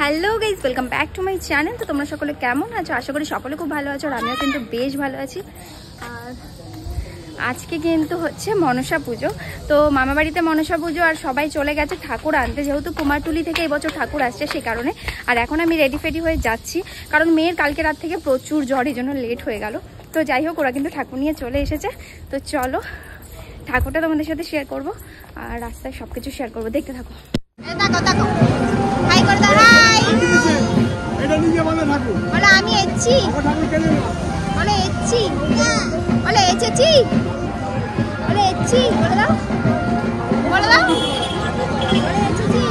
Hello guys, welcome back to my channel. তো তোমরা সকলে কেমন আছো? আশা করি সকলে খুব ভালো আছো, আর আমিও কিন্তু বেশ ভালো আছি। আর আজকে কিন্তু হচ্ছে মনসা পুজো। তো মামা বাড়িতে মনসা পুজো, আর সবাই চলে গেছে ঠাকুর আনতে, যেহেতু কুমারটুলি থেকে এবছর ঠাকুর আসছে সেই কারণে। আর এখন আমি রেডি ফেডি হয়ে যাচ্ছি, কারণ মেয়ের কালকে রাত থেকে প্রচুর জ্বর, এই জন্য লেট হয়ে গেল। তো যাই হোক, ওরা কিন্তু ঠাকুর নিয়ে চলে এসেছে। তো চলো ঠাকুরটা তোমাদের সাথে শেয়ার করব, আর রাস্তায় সব কিছু শেয়ার করবো, দেখতে থাকো। আমি এসেছি, বলে এসেছি, বলে এসেছি, বলে এসেছি, বলে দাও, বলে দাও, বলে এসেছি।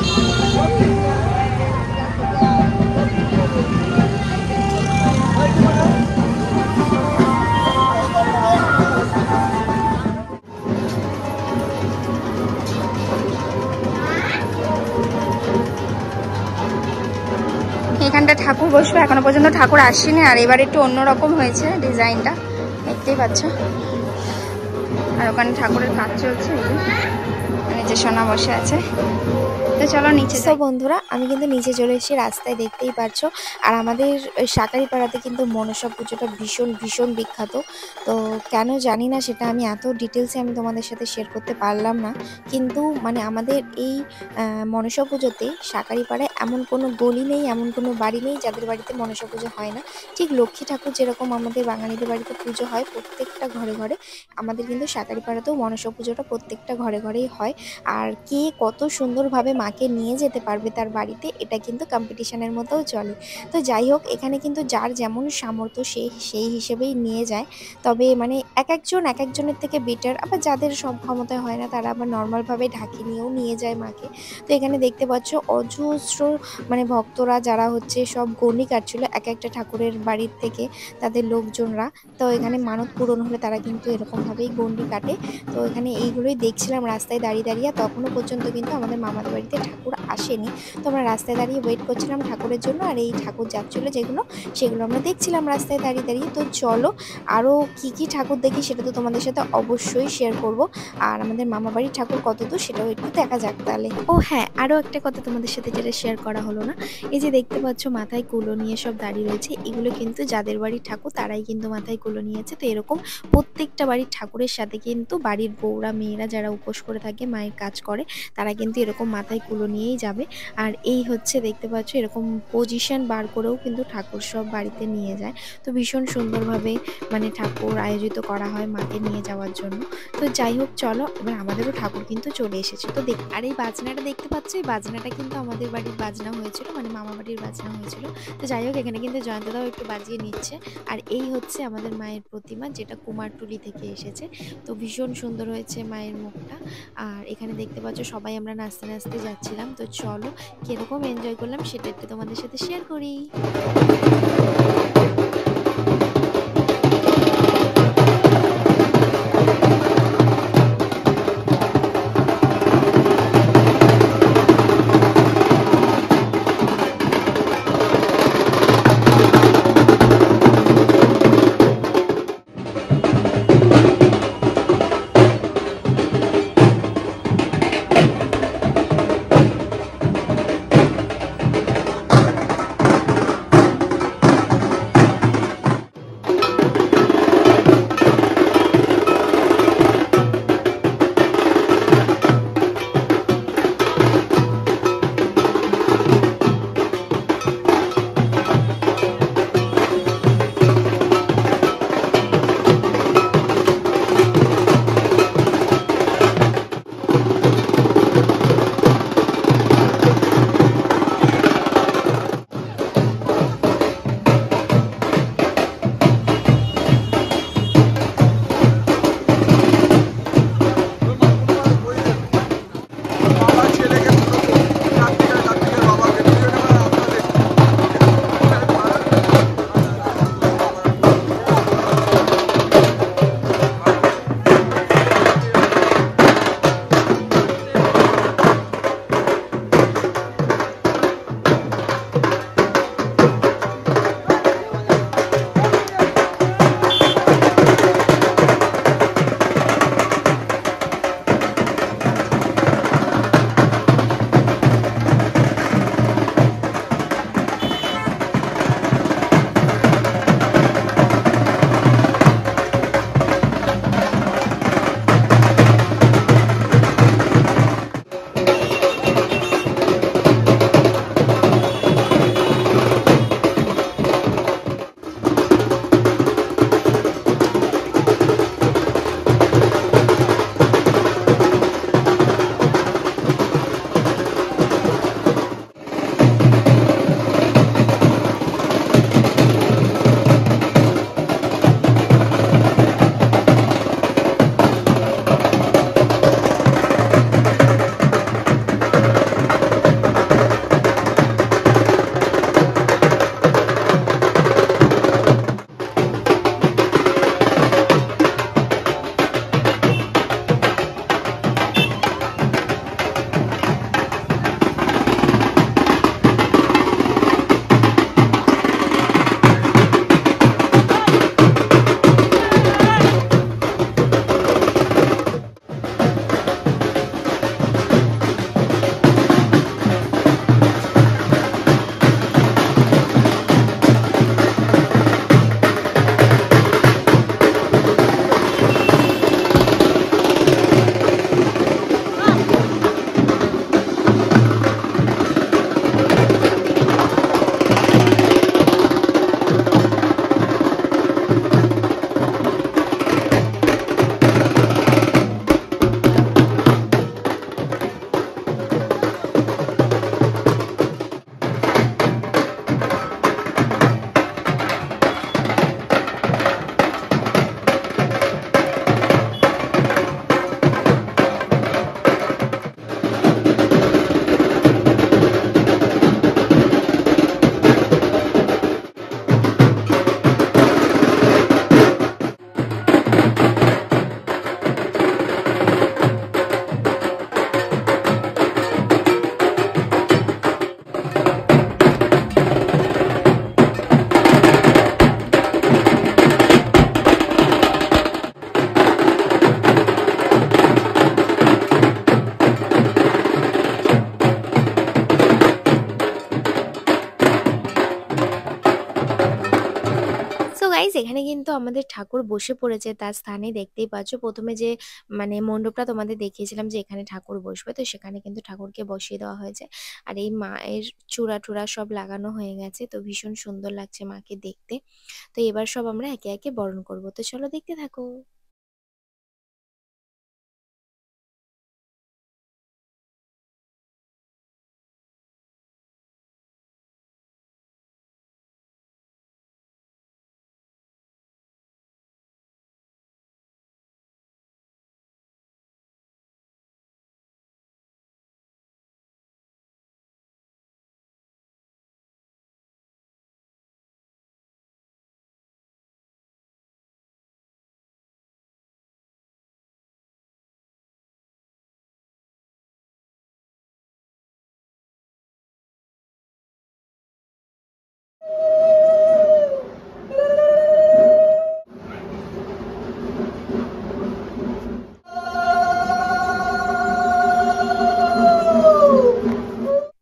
এখানটা ঠাকুর বসবে, এখনো পর্যন্ত ঠাকুর আসেনি, আর এবার একটু অন্যরকম হয়েছে ডিজাইনটা, দেখতেই পাচ্ছ। আর ওখানে ঠাকুরের কাজ চলছে, নিচে সোনা বসে আছে। তো চলো নিচে। তো বন্ধুরা, আমি কিন্তু নিচে চলে এসেছি, রাস্তায় দেখতেই পাচ্ছ। আর আমাদের সাকারিপাড়াতে কিন্তু মনসা পুজোটা ভীষণ ভীষণ বিখ্যাত। তো কেন জানি না, সেটা আমি এত ডিটেলসে আমি তোমাদের সাথে শেয়ার করতে পারলাম না। কিন্তু মানে আমাদের এই মনসা পুজোতে সাকারিপাড়ায় এমন কোনো গলি নেই, এমন কোনো বাড়ি নেই যাদের বাড়িতে মনসা পুজো হয় না। ঠিক লক্ষ্মী ঠাকুর যেরকম আমাদের বাঙালিদের বাড়িতে পুজো হয় প্রত্যেকটা ঘরে ঘরে, আমাদের কিন্তু সাকারিপাড়াতেও মনসা পুজোটা প্রত্যেকটা ঘরে ঘরেই হয়। আর কে কত সুন্দরভাবে মাকে নিয়ে যেতে পারবে তার বাড়িতে, এটা কিন্তু কম্পিটিশনের মতোও চলে। তো যাই হোক, এখানে কিন্তু যার যেমন সামর্থ্য সেই হিসেবেই নিয়ে যায়। তবে মানে এক একজনের থেকে বেটার, আবার যাদের সব ক্ষমতা হয় না তারা আবার নর্মালভাবে ঢাকি নিয়েও নিয়ে যায় মাকে। তো এখানে দেখতে পাচ্ছ অজস্র মানে ভক্তরা যারা হচ্ছে সব গণি কাটছিল এক একটা ঠাকুরের বাড়ির থেকে, তাদের লোকজনরা। তো এখানে মানত পূরণ হলে তারা কিন্তু এরকমভাবেই গন্ডি কাটে। তো এখানে এইগুলোই দেখছিলাম রাস্তায় দাঁড়িয়ে দাঁড়িয়ে। তখনও পর্যন্ত কিন্তু আমাদের মামাদের বাড়িতে ঠাকুর আসেনি। তো আমরা রাস্তায় দাঁড়িয়ে ওয়েট করছিলাম ঠাকুরের জন্য, আর এই ঠাকুর যাচ্ছিলো সেগুলো আমরা দেখছিলাম রাস্তায় দাঁড়িয়ে দাঁড়িয়ে। তো চলো আরও কি ঠাকুর দেখি সেটা তো তোমাদের সাথে অবশ্যই শেয়ার করব। আর আমাদের মামা বাড়ির ঠাকুর কত দূর সেটাও একটু দেখা যাক তাহলে। ও হ্যাঁ, আরও একটা কথা তোমাদের সাথে যেটা শেয়ার করা হলো না, এই যে দেখতে পাচ্ছ মাথায় কুলো নিয়ে সব দাঁড়িয়ে রয়েছে, এগুলো কিন্তু যাদের বাড়ির ঠাকুর তারাই কিন্তু মাথায় কুলো নিয়েছে। তো এরকম প্রত্যেকটা বাড়ির ঠাকুরের সাথে কিন্তু বাড়ির বউরা মেয়েরা যারা উপোস করে থাকে, মায়ের কাজ করে, তারা কিন্তু এরকম মাথায় কুলো নিয়েই যাবে। আর এই হচ্ছে দেখতে পাচ্ছ এরকম পজিশন বার করেও কিন্তু ঠাকুর সব বাড়িতে নিয়ে যায়। তো ভীষণ সুন্দরভাবে মানে ঠাকুর আয়োজিত করা হয় মাকে নিয়ে যাওয়ার জন্য। তো যাই হোক, চলো এবার আমাদেরও ঠাকুর কিন্তু চলে এসেছে। তো আর এই বাজনাটা দেখতে পাচ্ছ, এই বাজনাটা কিন্তু আমাদের বাড়ির বাজনা হয়েছিল, মানে মামা বাড়ির বাজনা হয়েছিল। তো যাই হোক, এখানে কিন্তু জয়ন্তদাও একটু বাজিয়ে নিচ্ছে। আর এই হচ্ছে আমাদের মায়ের প্রতিমা, যেটা কুমারটুলি থেকে এসেছে। তো ভীষণ সুন্দর হয়েছে মায়ের মুখটা। আর এখানে দেখতে পাচ্ছ সবাই আমরা নাচতে নাচতে যাচ্ছিলাম। তো চলো কিরকম এনজয় করলাম সেটা একটু তোমাদের সাথে শেয়ার করি। গাইস এখানে কিন্তু আমাদের ঠাকুর বসে পড়েছে তার স্থানে, দেখতেই পাচ্ছ। প্রথমে যে মানে মণ্ডপটা তোমাদের দেখিয়েছিলাম যে এখানে ঠাকুর বসবে, তো সেখানে কিন্তু ঠাকুরকে বসিয়ে দেওয়া হয়েছে। আর এই মায়ের চূড়া টুরা সব লাগানো হয়ে গেছে, তো ভীষণ সুন্দর লাগছে মাকে দেখতে। তো এবার সব আমরা একে একে বরণ করব, তো চলো দেখতে থাকো।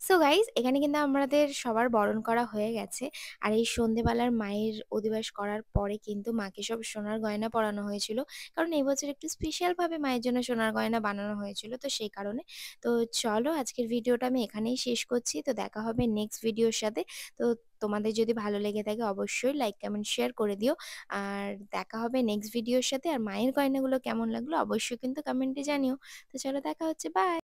সো গাইজ এখানে কিন্তু আমাদের সবার বরণ করা হয়ে গেছে। আর এই সন্ধেবেলার মায়ের অধিবাস করার পরে কিন্তু মাকে সব সোনার গয়না পরানো হয়েছিল, কারণ এই বছর একটু স্পেশাল ভাবে মায়ের জন্য সোনার গয়না বানানো হয়েছিল, তো সেই কারণে। তো চলো আজকের ভিডিওটা আমি এখানেই শেষ করছি, তো দেখা হবে নেক্সট ভিডিওর সাথে। তো তোমাদের যদি ভালো লেগে থাকে অবশ্যই লাইক কমেন্ট শেয়ার করে দিও। আর দেখা হবে নেক্সট ভিডিওর সাথে। আর মায়ের গয়নাগুলো কেমন লাগলো অবশ্যই কিন্তু কমেন্টে জানিও। তো চলো দেখা হচ্ছে, বাই।